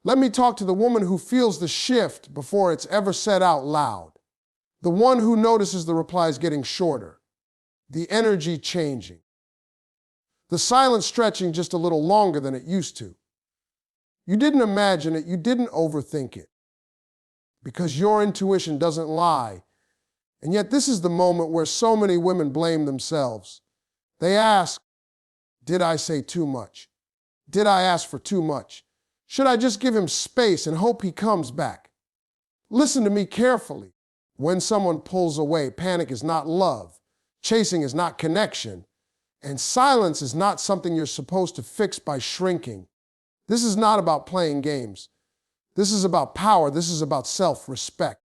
Let me talk to the woman who feels the shift before it's ever said out loud. The one who notices the replies getting shorter, the energy changing, the silence stretching just a little longer than it used to. You didn't imagine it, you didn't overthink it, because your intuition doesn't lie. And yet this is the moment where so many women blame themselves. They ask, did I say too much? Did I ask for too much? Should I just give him space and hope he comes back? Listen to me carefully. When someone pulls away, panic is not love, chasing is not connection, and silence is not something you're supposed to fix by shrinking. This is not about playing games. This is about power. This is about self-respect.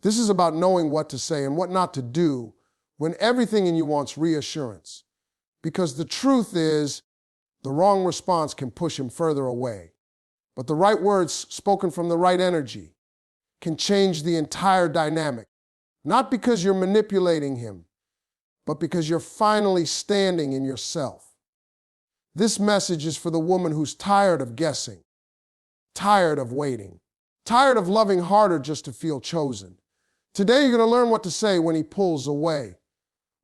This is about knowing what to say and what not to do when everything in you wants reassurance. Because the truth is, the wrong response can push him further away. But the right words spoken from the right energy can change the entire dynamic. Not because you're manipulating him, but because you're finally standing in yourself. This message is for the woman who's tired of guessing, tired of waiting, tired of loving harder just to feel chosen. Today you're going to learn what to say when he pulls away.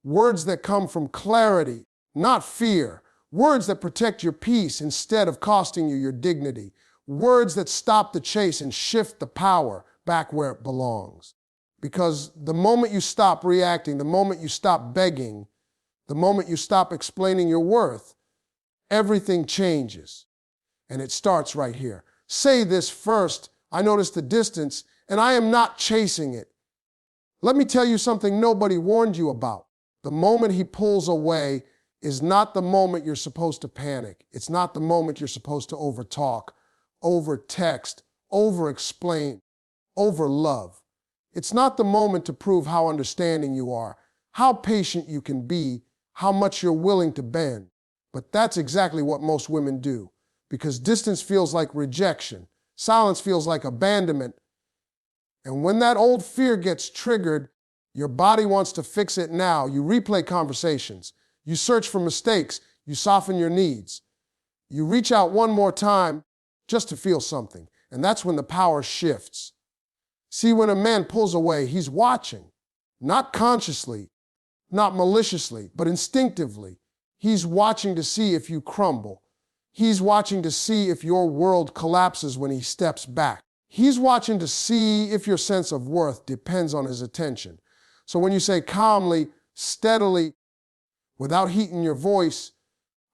Words that come from clarity, not fear. Words that protect your peace instead of costing you your dignity. Words that stop the chase and shift the power back where it belongs. Because the moment you stop reacting, the moment you stop begging, the moment you stop explaining your worth, everything changes. And it starts right here. Say this first, I notice the distance, and I am not chasing it. Let me tell you something nobody warned you about. The moment he pulls away is not the moment you're supposed to panic. It's not the moment you're supposed to overtalk, over-text, over-explain, over-love. It's not the moment to prove how understanding you are, how patient you can be, how much you're willing to bend. But that's exactly what most women do, because distance feels like rejection, silence feels like abandonment, and when that old fear gets triggered, your body wants to fix it now. You replay conversations, you search for mistakes, you soften your needs. You reach out one more time just to feel something, and that's when the power shifts. See, when a man pulls away, he's watching, not consciously, not maliciously, but instinctively. He's watching to see if you crumble. He's watching to see if your world collapses when he steps back. He's watching to see if your sense of worth depends on his attention. So when you say calmly, steadily, without heating your voice,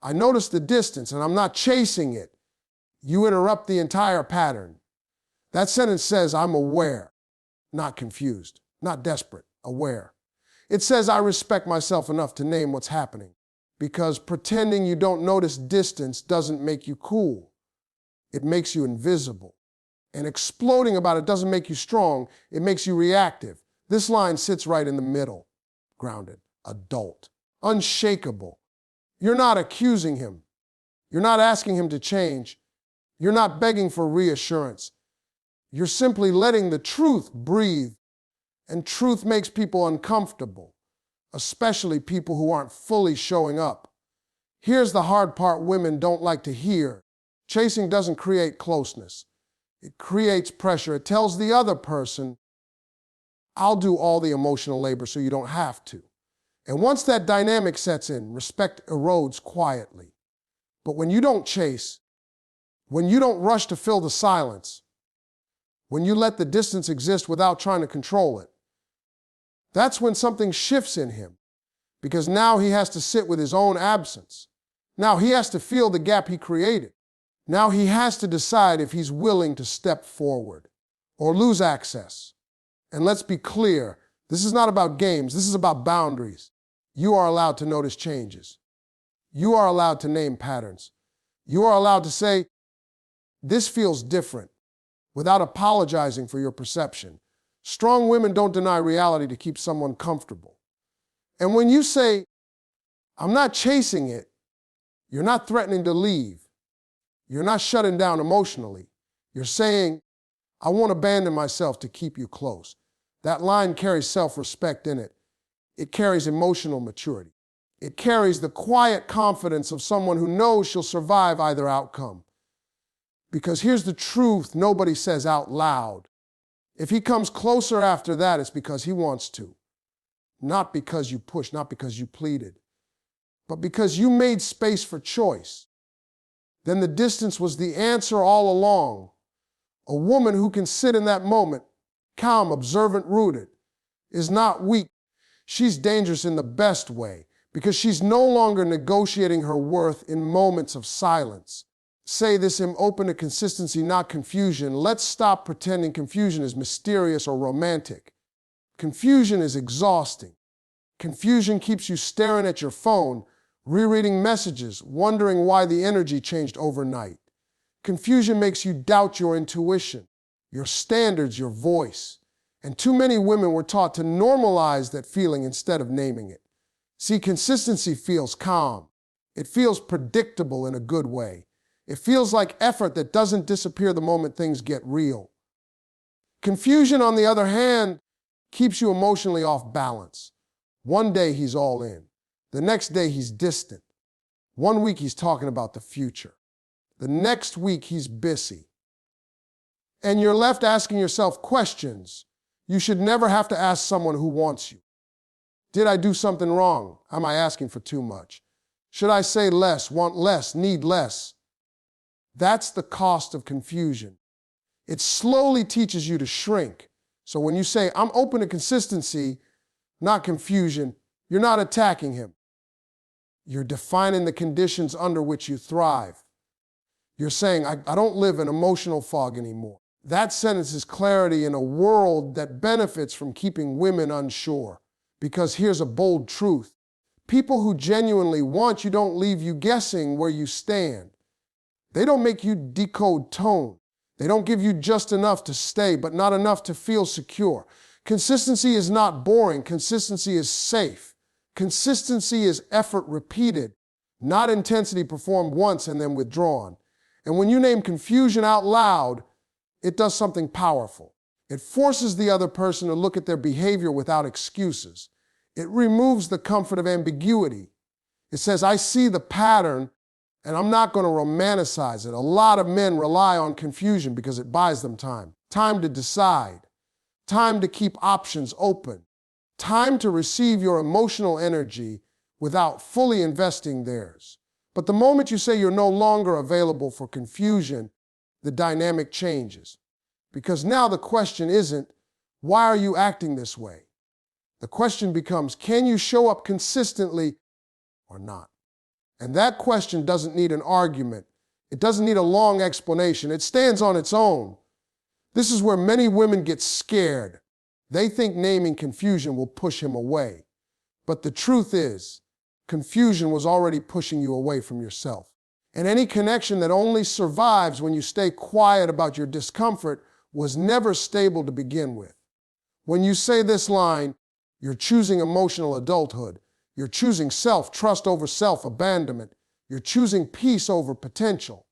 I notice the distance and I'm not chasing it, you interrupt the entire pattern. That sentence says, I'm aware, not confused, not desperate, aware. It says, I respect myself enough to name what's happening, because pretending you don't notice distance doesn't make you cool. It makes you invisible. And exploding about it doesn't make you strong, it makes you reactive. This line sits right in the middle. Grounded, adult, unshakable. You're not accusing him. You're not asking him to change. You're not begging for reassurance. You're simply letting the truth breathe. And truth makes people uncomfortable, especially people who aren't fully showing up. Here's the hard part women don't like to hear. Chasing doesn't create closeness. It creates pressure. It tells the other person, I'll do all the emotional labor so you don't have to. And once that dynamic sets in, respect erodes quietly. But when you don't chase, when you don't rush to fill the silence, when you let the distance exist without trying to control it, that's when something shifts in him. Because now he has to sit with his own absence. Now he has to feel the gap he created. Now he has to decide if he's willing to step forward or lose access. And let's be clear, this is not about games, this is about boundaries. You are allowed to notice changes. You are allowed to name patterns. You are allowed to say, this feels different, without apologizing for your perception. Strong women don't deny reality to keep someone comfortable. And when you say, I'm not chasing it, you're not threatening to leave. You're not shutting down emotionally. You're saying, I won't abandon myself to keep you close. That line carries self-respect in it. It carries emotional maturity. It carries the quiet confidence of someone who knows she'll survive either outcome. Because here's the truth nobody says out loud. If he comes closer after that, it's because he wants to. Not because you pushed, not because you pleaded, but because you made space for choice. Then the distance was the answer all along. A woman who can sit in that moment, calm, observant, rooted, is not weak. She's dangerous in the best way, because she's no longer negotiating her worth in moments of silence. Say this: I'm open to consistency, not confusion. Let's stop pretending confusion is mysterious or romantic. Confusion is exhausting. Confusion keeps you staring at your phone, rereading messages, wondering why the energy changed overnight. Confusion makes you doubt your intuition, your standards, your voice. And too many women were taught to normalize that feeling instead of naming it. See, consistency feels calm. It feels predictable in a good way. It feels like effort that doesn't disappear the moment things get real. Confusion, on the other hand, keeps you emotionally off balance. One day he's all in. The next day he's distant. One week he's talking about the future. The next week he's busy. And you're left asking yourself questions you should never have to ask someone who wants you. Did I do something wrong? Am I asking for too much? Should I say less, want less, need less? That's the cost of confusion. It slowly teaches you to shrink. So when you say, I'm open to consistency, not confusion, you're not attacking him. You're defining the conditions under which you thrive. You're saying, I don't live in emotional fog anymore. That sentence is clarity in a world that benefits from keeping women unsure. Because here's a bold truth. People who genuinely want you don't leave you guessing where you stand. They don't make you decode tone. They don't give you just enough to stay, but not enough to feel secure. Consistency is not boring. Consistency is safe. Consistency is effort repeated, not intensity performed once and then withdrawn. And when you name confusion out loud, it does something powerful. It forces the other person to look at their behavior without excuses. It removes the comfort of ambiguity. It says, I see the pattern, and I'm not going to romanticize it. A lot of men rely on confusion because it buys them time. Time to decide. Time to keep options open. Time to receive your emotional energy without fully investing theirs. But the moment you say you're no longer available for confusion, the dynamic changes. Because now the question isn't, why are you acting this way? The question becomes, can you show up consistently or not? And that question doesn't need an argument. It doesn't need a long explanation. It stands on its own. This is where many women get scared. They think naming confusion will push him away. But the truth is, confusion was already pushing you away from yourself. And any connection that only survives when you stay quiet about your discomfort was never stable to begin with. When you say this line, you're choosing emotional adulthood. You're choosing self-trust over self-abandonment. You're choosing peace over potential.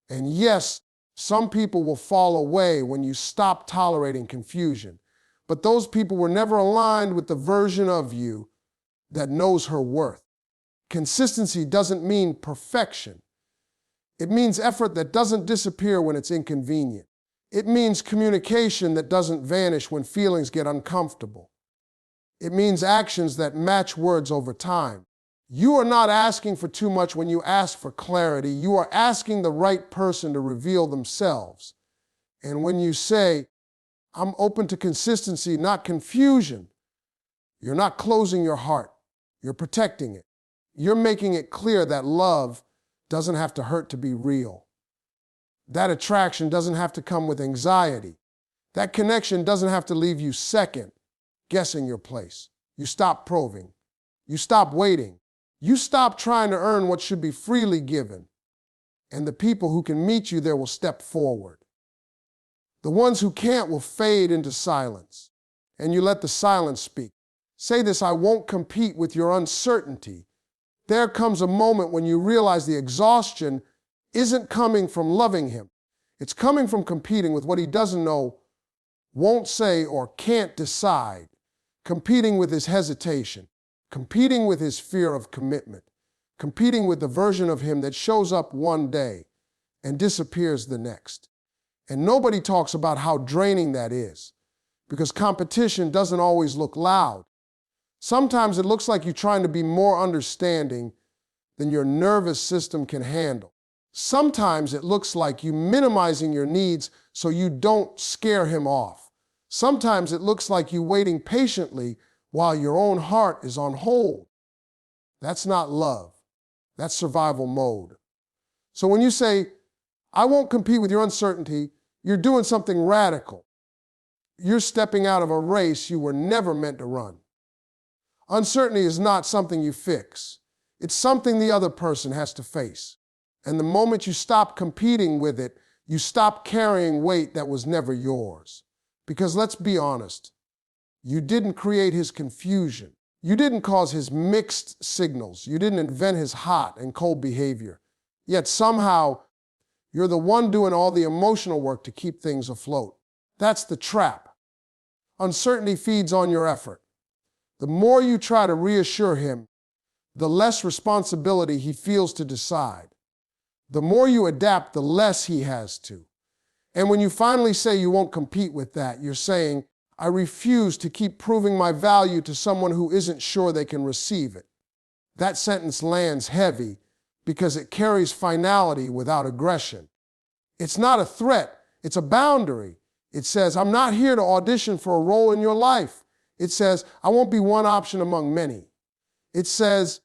And yes, some people will fall away when you stop tolerating confusion. But those people were never aligned with the version of you that knows her worth. Consistency doesn't mean perfection. It means effort that doesn't disappear when it's inconvenient. It means communication that doesn't vanish when feelings get uncomfortable. It means actions that match words over time. You are not asking for too much when you ask for clarity. You are asking the right person to reveal themselves. And when you say, I'm open to consistency, not confusion, you're not closing your heart. You're protecting it. You're making it clear that love doesn't have to hurt to be real. That attraction doesn't have to come with anxiety. That connection doesn't have to leave you second, guessing your place. You stop probing. You stop waiting. You stop trying to earn what should be freely given. And the people who can meet you there will step forward. The ones who can't will fade into silence. And you let the silence speak. Say this: I won't compete with your uncertainty. There comes a moment when you realize the exhaustion isn't coming from loving him. It's coming from competing with what he doesn't know, won't say, or can't decide. Competing with his hesitation. Competing with his fear of commitment. Competing with the version of him that shows up one day and disappears the next. And nobody talks about how draining that is, because competition doesn't always look loud. Sometimes it looks like you're trying to be more understanding than your nervous system can handle. Sometimes it looks like you minimizing your needs so you don't scare him off. Sometimes it looks like you waiting patiently while your own heart is on hold. That's not love. That's survival mode. So when you say, I won't compete with your uncertainty, you're doing something radical. You're stepping out of a race you were never meant to run. Uncertainty is not something you fix. It's something the other person has to face. And the moment you stop competing with it, you stop carrying weight that was never yours. Because let's be honest, you didn't create his confusion. You didn't cause his mixed signals. You didn't invent his hot and cold behavior. Yet somehow, you're the one doing all the emotional work to keep things afloat. That's the trap. Uncertainty feeds on your effort. The more you try to reassure him, the less responsibility he feels to decide. The more you adapt, the less he has to. And when you finally say you won't compete with that, you're saying, I refuse to keep proving my value to someone who isn't sure they can receive it. That sentence lands heavy because it carries finality without aggression. It's not a threat, it's a boundary. It says, I'm not here to audition for a role in your life. It says, I won't be one option among many. It says,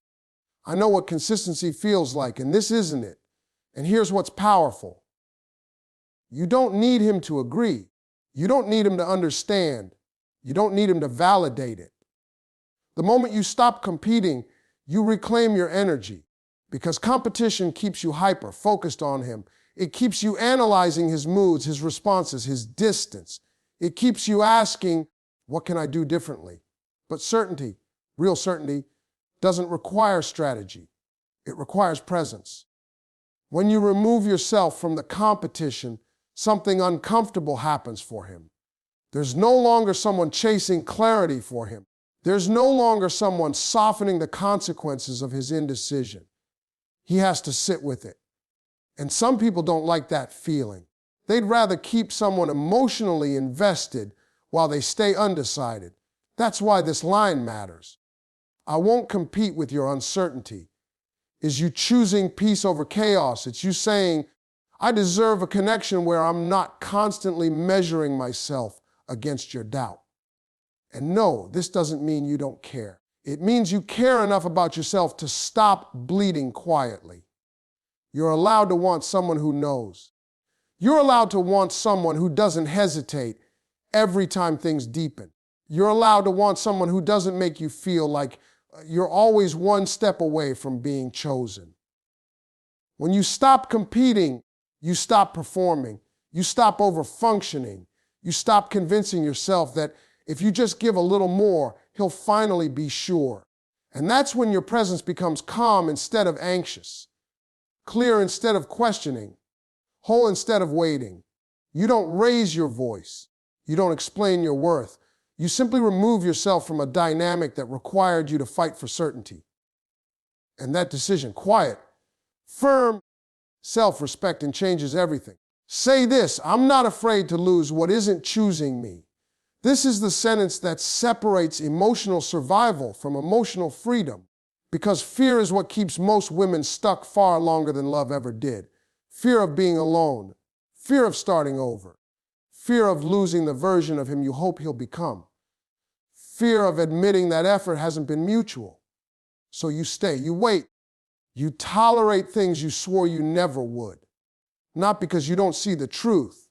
I know what consistency feels like, and this isn't it. And here's what's powerful. You don't need him to agree. You don't need him to understand. You don't need him to validate it. The moment you stop competing, you reclaim your energy, because competition keeps you hyper, focused on him. It keeps you analyzing his moods, his responses, his distance. It keeps you asking, what can I do differently? But certainty, real certainty, doesn't require strategy. It requires presence. When you remove yourself from the competition, something uncomfortable happens for him. There's no longer someone chasing clarity for him. There's no longer someone softening the consequences of his indecision. He has to sit with it. And some people don't like that feeling. They'd rather keep someone emotionally invested while they stay undecided. That's why this line matters. I won't compete with your uncertainty. Is you choosing peace over chaos. It's you saying, I deserve a connection where I'm not constantly measuring myself against your doubt. And no, this doesn't mean you don't care. It means you care enough about yourself to stop bleeding quietly. You're allowed to want someone who knows. You're allowed to want someone who doesn't hesitate every time things deepen. You're allowed to want someone who doesn't make you feel like you're always one step away from being chosen. When you stop competing, you stop performing. You stop overfunctioning. You stop convincing yourself that if you just give a little more, he'll finally be sure. And that's when your presence becomes calm instead of anxious, clear instead of questioning, whole instead of waiting. You don't raise your voice. You don't explain your worth. You simply remove yourself from a dynamic that required you to fight for certainty. And that decision, quiet, firm, self-respect, changes everything. Say this, I'm not afraid to lose what isn't choosing me. This is the sentence that separates emotional survival from emotional freedom, because fear is what keeps most women stuck far longer than love ever did. Fear of being alone, fear of starting over, fear of losing the version of him you hope he'll become, fear of admitting that effort hasn't been mutual. So you stay, you wait, you tolerate things you swore you never would, not because you don't see the truth,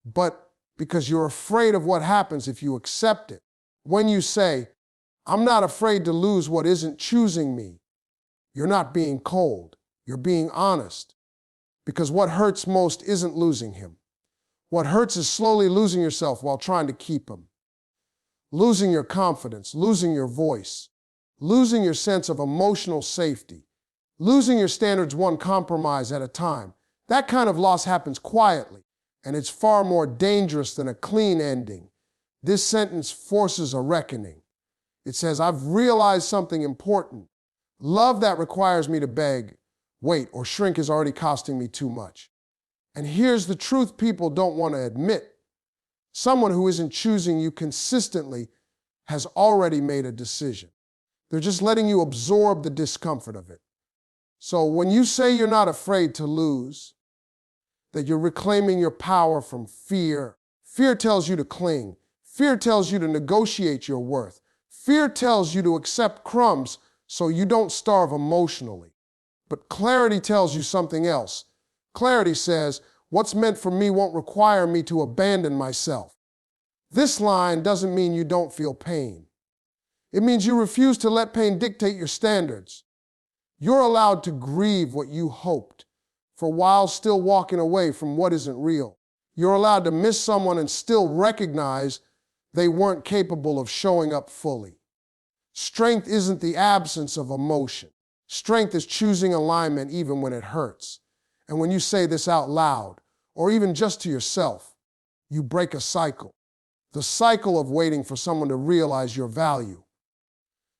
but because you're afraid of what happens if you accept it. When you say, I'm not afraid to lose what isn't choosing me, you're not being cold, you're being honest. Because what hurts most isn't losing him. What hurts is slowly losing yourself while trying to keep him. Losing your confidence, losing your voice, losing your sense of emotional safety, losing your standards one compromise at a time. That kind of loss happens quietly, and it's far more dangerous than a clean ending. This sentence forces a reckoning. It says, I've realized something important. Love that requires me to beg, wait, or shrink is already costing me too much. And here's the truth people don't want to admit. Someone who isn't choosing you consistently has already made a decision. They're just letting you absorb the discomfort of it. So when you say you're not afraid to lose, that you're reclaiming your power from fear, fear tells you to cling. Fear tells you to negotiate your worth. Fear tells you to accept crumbs so you don't starve emotionally. But clarity tells you something else. Clarity says, what's meant for me won't require me to abandon myself. This line doesn't mean you don't feel pain. It means you refuse to let pain dictate your standards. You're allowed to grieve what you hoped for while still walking away from what isn't real. You're allowed to miss someone and still recognize they weren't capable of showing up fully. Strength isn't the absence of emotion. Strength is choosing alignment even when it hurts. And when you say this out loud, or even just to yourself, you break a cycle. The cycle of waiting for someone to realize your value.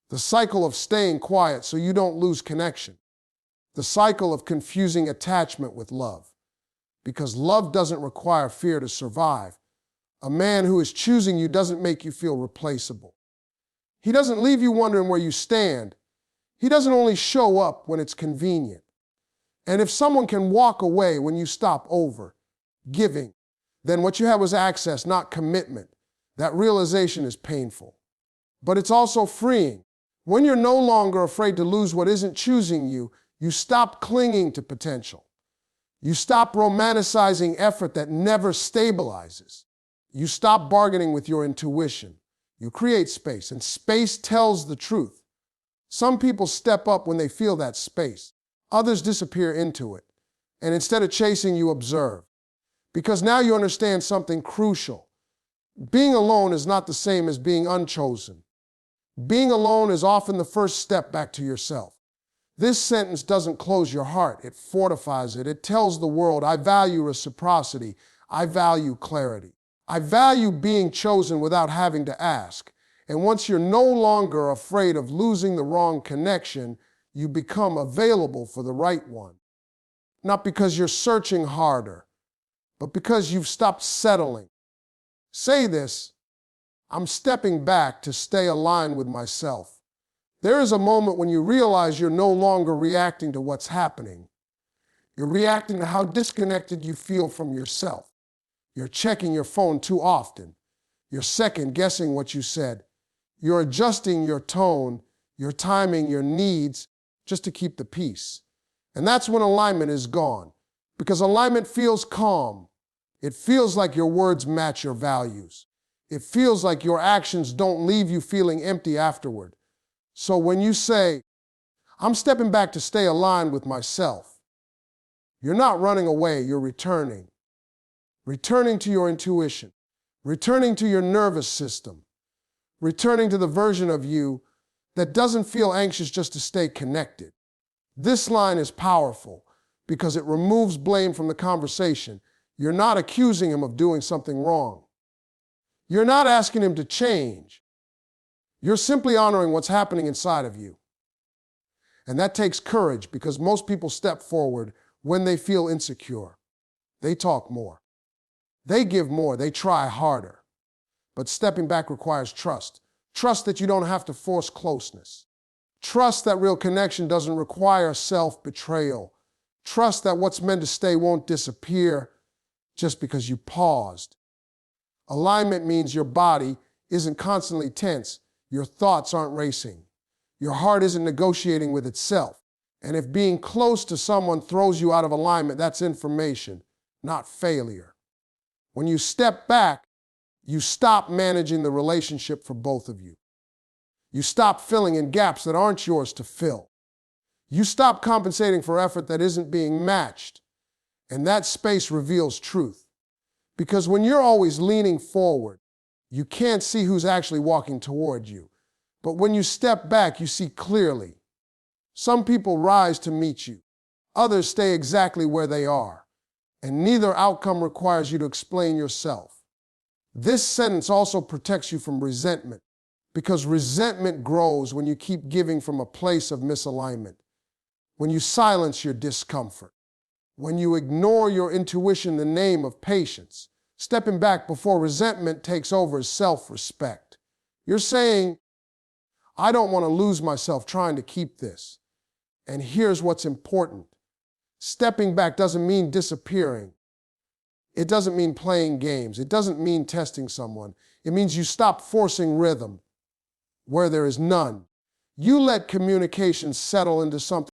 The cycle of staying quiet so you don't lose connection. The cycle of confusing attachment with love. Because love doesn't require fear to survive. A man who is choosing you doesn't make you feel replaceable. He doesn't leave you wondering where you stand. He doesn't only show up when it's convenient. And if someone can walk away when you stop giving, then what you had was access, not commitment. That realization is painful. But it's also freeing. When you're no longer afraid to lose what isn't choosing you, you stop clinging to potential. You stop romanticizing effort that never stabilizes. You stop bargaining with your intuition. You create space, and space tells the truth. Some people step up when they feel that space. Others disappear into it. And instead of chasing, you observe. Because now you understand something crucial. Being alone is not the same as being unchosen. Being alone is often the first step back to yourself. This sentence doesn't close your heart, it fortifies it. It tells the world, I value reciprocity, I value clarity. I value being chosen without having to ask. And once you're no longer afraid of losing the wrong connection, you become available for the right one. Not because you're searching harder, but because you've stopped settling. Say this, I'm stepping back to stay aligned with myself. There is a moment when you realize you're no longer reacting to what's happening. You're reacting to how disconnected you feel from yourself. You're checking your phone too often. You're second-guessing what you said. You're adjusting your tone, your timing, your needs, just to keep the peace. And that's when alignment is gone. Because alignment feels calm. It feels like your words match your values. It feels like your actions don't leave you feeling empty afterward. So when you say, I'm stepping back to stay aligned with myself, you're not running away, you're returning. Returning to your intuition, returning to your nervous system, returning to the version of you that doesn't feel anxious just to stay connected. This line is powerful because it removes blame from the conversation. You're not accusing him of doing something wrong. You're not asking him to change. You're simply honoring what's happening inside of you. And that takes courage because most people step forward when they feel insecure. They talk more. They give more. They try harder. But stepping back requires trust. Trust that you don't have to force closeness. Trust that real connection doesn't require self-betrayal. Trust that what's meant to stay won't disappear just because you paused. Alignment means your body isn't constantly tense. Your thoughts aren't racing. Your heart isn't negotiating with itself. And if being close to someone throws you out of alignment, that's information, not failure. When you step back, you stop managing the relationship for both of you. You stop filling in gaps that aren't yours to fill. You stop compensating for effort that isn't being matched. And that space reveals truth. Because when you're always leaning forward, you can't see who's actually walking toward you. But when you step back, you see clearly. Some people rise to meet you. Others stay exactly where they are. And neither outcome requires you to explain yourself. This sentence also protects you from resentment, because resentment grows when you keep giving from a place of misalignment, when you silence your discomfort, When you ignore your intuition in the name of patience, stepping back before resentment takes over is self-respect. You're saying, I don't want to lose myself trying to keep this. And here's what's important. Stepping back doesn't mean disappearing. It doesn't mean playing games. It doesn't mean testing someone. It means you stop forcing rhythm where there is none. You let communication settle into something